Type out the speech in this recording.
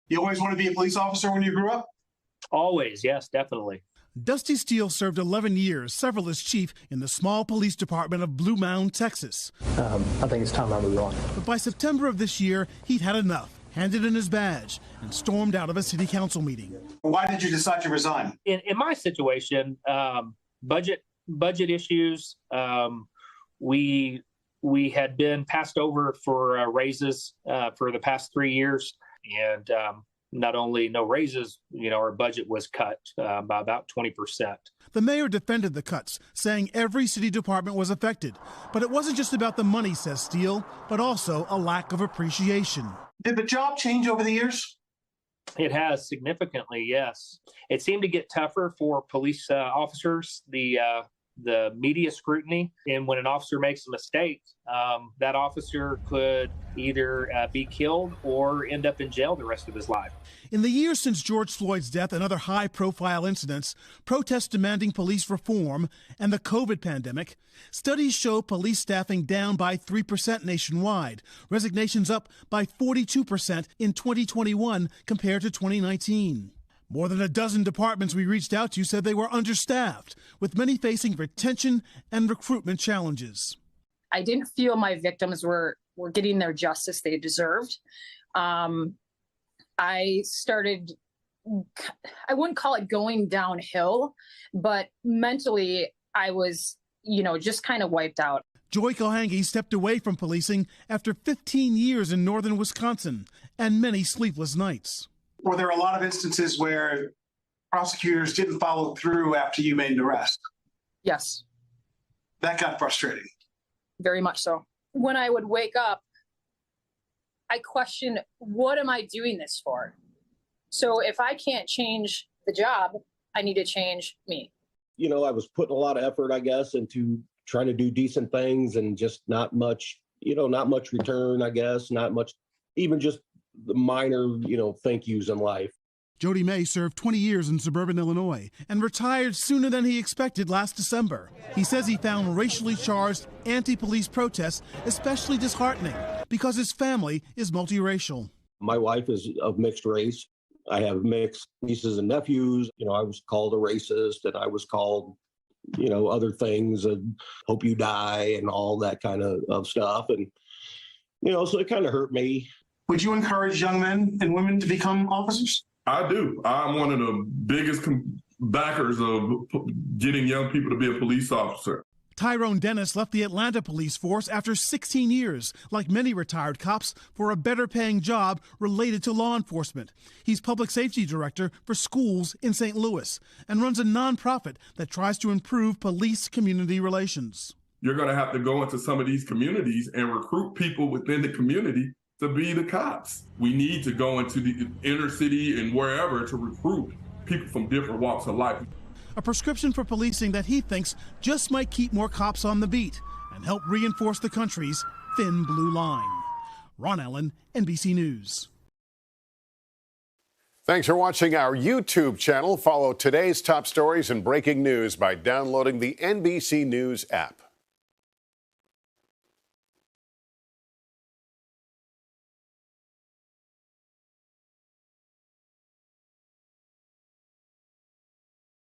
You always want to be a police officer when you grew up? Always, yes, definitely. Dusty Steele served 11 years, several as chief in the small police department of Blue Mound, Texas. I think it's time I move on. But by September of this year, he'd had enough, handed in his badge, and stormed out of a city council meeting. Why did you decide to resign? In my situation, budget issues. We had been passed over for raises for the past 3 years, and not only no raises, our budget was cut by about 20%. The mayor defended the cuts, saying every city department was affected. But it wasn't just about the money, says Steele, but also a lack of appreciation. Did the job change over the years? It has significantly, yes. It seemed to get tougher for police officers. The media scrutiny, and when an officer makes a mistake, that officer could either be killed or end up in jail the rest of his life. In the years since George Floyd's death and other high-profile incidents, protests demanding police reform, and the COVID pandemic, studies show police staffing down by 3% nationwide, resignations up by 42% in 2021 compared to 2019. More than a dozen departments we reached out to said they were understaffed, with many facing retention and recruitment challenges. I didn't feel my victims were getting their justice they deserved. I started, I wouldn't call it going downhill, but mentally I was, just kind of wiped out. Joy Kohangi stepped away from policing after 15 years in northern Wisconsin and many sleepless nights. Were there a lot of instances where prosecutors didn't follow through after you made an arrest? Yes. That got frustrating. Very much so. When I would wake up, I questioned, what am I doing this for? So if I can't change the job, I need to change me. I was putting a lot of effort, I guess, into trying to do decent things and just not much return, I guess, not much, even just the minor, thank yous in life. Jody May served 20 years in suburban Illinois and retired sooner than he expected last December. He says he found racially charged anti-police protests especially disheartening because his family is multiracial. My wife is of mixed race. I have mixed nieces and nephews. I was called a racist, and I was called, other things, and hope you die and all that kind of stuff. And, so it kind of hurt me. Would you encourage young men and women to become officers? I do. I'm one of the biggest backers of getting young people to be a police officer. Tyrone Dennis left the Atlanta police force after 16 years, like many retired cops, for a better paying job related to law enforcement. He's public safety director for schools in St. Louis and runs a nonprofit that tries to improve police-community relations. You're going to have to go into some of these communities and recruit people within the community to be the cops. We need to go into the inner city and wherever to recruit people from different walks of life. A prescription for policing that he thinks just might keep more cops on the beat and help reinforce the country's thin blue line. Ron Allen, NBC News. Thanks for watching our YouTube channel. Follow today's top stories and breaking news by downloading the NBC News app.